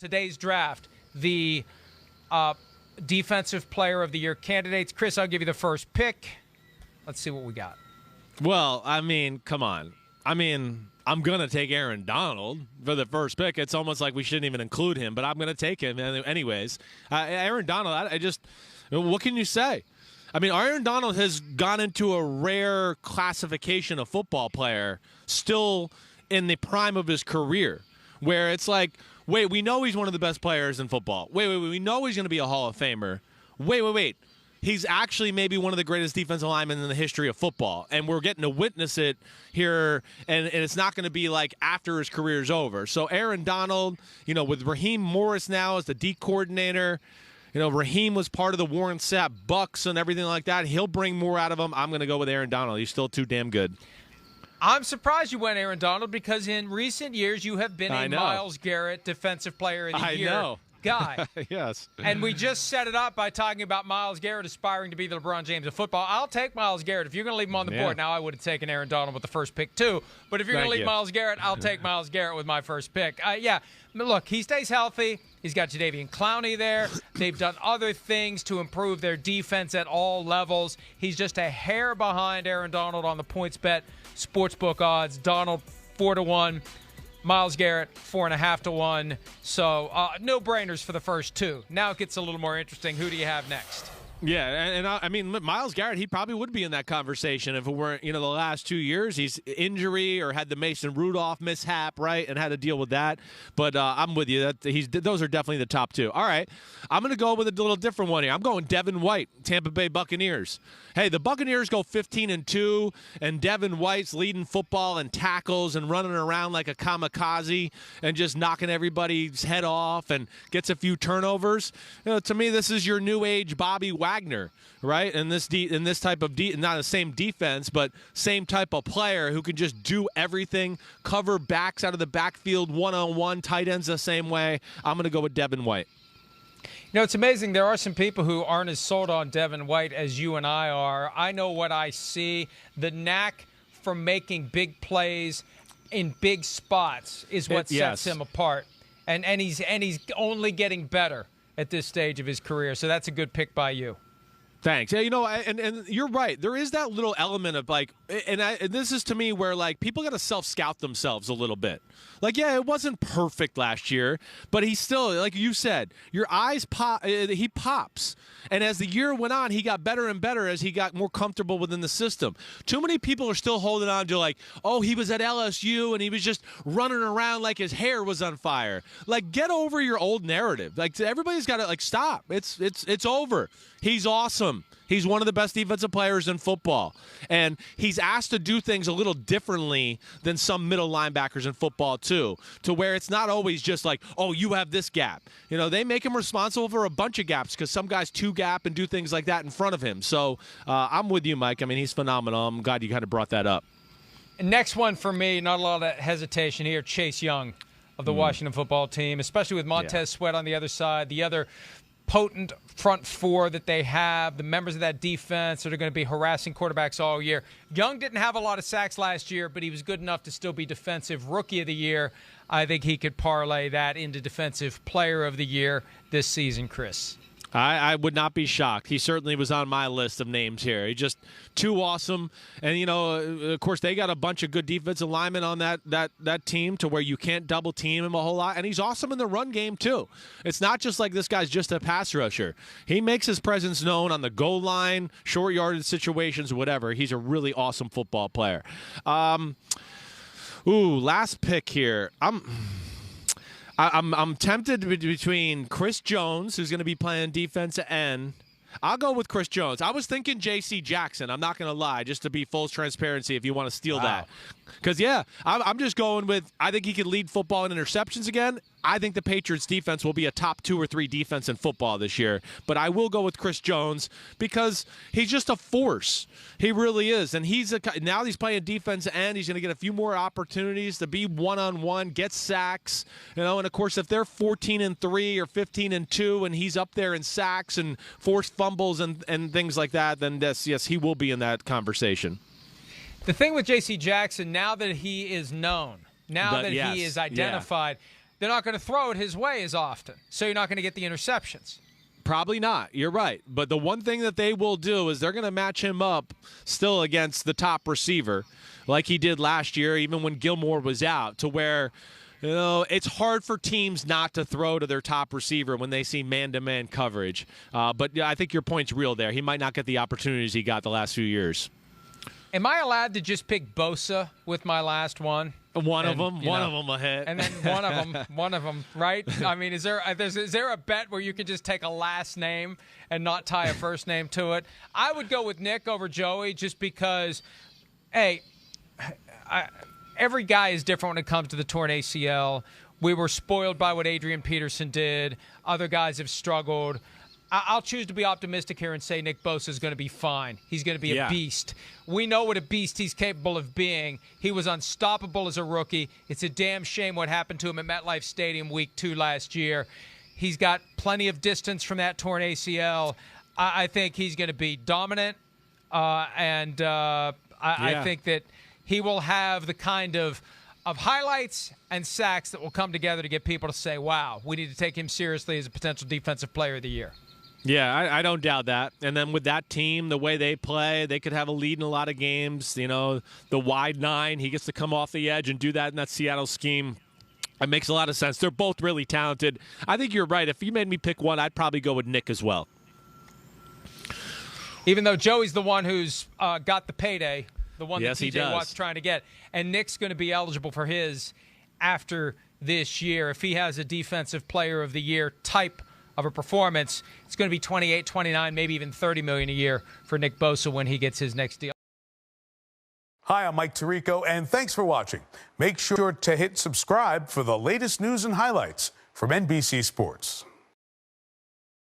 Today's draft, the Defensive Player of the Year candidates. Chris, I'll give you the first pick. Let's see what we got. Well, I mean, come on. I mean, I'm going to take Aaron Donald for the first pick. It's almost like we shouldn't even include him, but I'm going to take him anyways. Aaron Donald, I just – what can you say? I mean, Aaron Donald has gone into a rare classification of football player still in the prime of his career, where it's like, wait, we know he's one of the best players in football. Wait, we know he's going to be a Hall of Famer. Wait. He's actually maybe one of the greatest defensive linemen in the history of football, and we're getting to witness it here, and it's not going to be like after his career's over. So Aaron Donald, with Raheem Morris now as the D coordinator, Raheem was part of the Warren Sapp Bucks and everything like that. He'll bring more out of him. I'm going to go with Aaron Donald. He's still too damn good. I'm surprised you went Aaron Donald because in recent years you have been a Myles Garrett Defensive Player of the Year guy. Yes. And we just set it up by talking about Myles Garrett aspiring to be the LeBron James of football. I'll take Myles Garrett. If you're going to leave him on the board, now I would have taken Aaron Donald with the first pick too. But if you're going to leave Myles Garrett, I'll take Myles Garrett with my first pick. Look, he stays healthy. He's got Jadeveon Clowney there. They've done other things to improve their defense at all levels. He's just a hair behind Aaron Donald on the PointsBet Sportsbook odds. Donald 4-1. Myles Garrett 4.5-1. So no-brainers for the first two. Now it gets a little more interesting. Who do you have next? Yeah, and I mean, Myles Garrett, he probably would be in that conversation if it weren't, the last 2 years. He's injury or had the Mason Rudolph mishap, right, and had to deal with that. But I'm with you. Those are definitely the top two. All right, I'm going to go with a little different one here. I'm going Devin White, Tampa Bay Buccaneers. Hey, the Buccaneers go 15-2, and Devin White's leading football and tackles and running around like a kamikaze and just knocking everybody's head off and gets a few turnovers. To me, this is your new age Bobby Wagner, right? And this type of not the same defense, but same type of player who can just do everything, cover backs out of the backfield, one-on-one, tight ends the same way. I'm going to go with Devin White. It's amazing. There are some people who aren't as sold on Devin White as you and I are. I know what I see. The knack for making big plays in big spots is what sets him apart. And he's only getting better at this stage of his career. So that's a good pick by you. Thanks. Yeah, and you're right. There is that little element of and this is to me where people got to self-scout themselves a little bit. It wasn't perfect last year, but he's still, like you said, your eyes pop. He pops, and as the year went on, he got better and better as he got more comfortable within the system. Too many people are still holding on to he was at LSU and he was just running around like his hair was on fire. Get over your old narrative. Everybody's got to stop. It's over. He's awesome. He's one of the best defensive players in football. And he's asked to do things a little differently than some middle linebackers in football, too, to where it's not always just you have this gap. They make him responsible for a bunch of gaps because some guys two-gap and do things like that in front of him. So I'm with you, Mike. I mean, he's phenomenal. I'm glad you kind of brought that up. Next one for me, not a lot of hesitation here, Chase Young of the Washington football team, especially with Montez Sweat on the other side, the other potent front four that they have, the members of that defense that are going to be harassing quarterbacks all year. Young didn't have a lot of sacks last year, but he was good enough to still be Defensive Rookie of the Year. I think he could parlay that into Defensive Player of the Year this season, Chris. I would not be shocked. He certainly was on my list of names here. He's just too awesome. And, of course, they got a bunch of good defensive linemen on that team to where you can't double team him a whole lot. And he's awesome in the run game, too. It's not just like this guy's just a pass rusher. He makes his presence known on the goal line, short yardage situations, whatever. He's a really awesome football player. Last pick here. I'm tempted between Chris Jones, who's going to be playing defensive end. I'll go with Chris Jones. I was thinking J.C. Jackson. I'm not going to lie, just to be full transparency if you want to steal that. Because, I'm just going with I think he could lead football in interceptions again. I think the Patriots defense will be a top 2 or 3 defense in football this year. But I will go with Chris Jones because he's just a force. He really is. And now he's playing defense end. He's going to get a few more opportunities to be one-on-one, get sacks. And, of course, if they're 14-3 or 15-2 and he's up there in sacks and forced fumbles and things like that, then yes, he will be in that conversation. The thing with J.C. Jackson, now that he is known, that he is identified, they're not going to throw it his way as often, so you're not going to get the interceptions. Probably not. You're right. But the one thing that they will do is they're going to match him up still against the top receiver like he did last year, even when Gilmore was out, to where it's hard for teams not to throw to their top receiver when they see man-to-man coverage. But I think your point's real there. He might not get the opportunities he got the last few years. Am I allowed to just pick Bosa with my last one? One of them a hit. And then one of them, right? I mean, is there a bet where you could just take a last name and not tie a first name to it? I would go with Nick over Joey just because, hey, every guy is different when it comes to the torn ACL. We were spoiled by what Adrian Peterson did. Other guys have struggled. I'll choose to be optimistic here and say Nick Bosa is going to be fine. He's going to be a beast. We know what a beast he's capable of being. He was unstoppable as a rookie. It's a damn shame what happened to him at MetLife Stadium Week 2 last year. He's got plenty of distance from that torn ACL. I think he's going to be dominant, and I think that he will have the kind of highlights and sacks that will come together to get people to say, wow, we need to take him seriously as a potential defensive player of the year. Yeah, I don't doubt that. And then with that team, the way they play, they could have a lead in a lot of games. The wide 9, he gets to come off the edge and do that in that Seattle scheme. It makes a lot of sense. They're both really talented. I think you're right. If you made me pick one, I'd probably go with Nick as well. Even though Joey's the one who's got the payday, the one that TJ Watt's trying to get. And Nick's going to be eligible for his after this year. If he has a Defensive Player of the Year type of a performance, it's going to be 28, 29, maybe even $30 million a year for Nick Bosa when he gets his next deal. Hi, I'm Mike Tirico, and thanks for watching. Make sure to hit subscribe for the latest news and highlights from NBC Sports.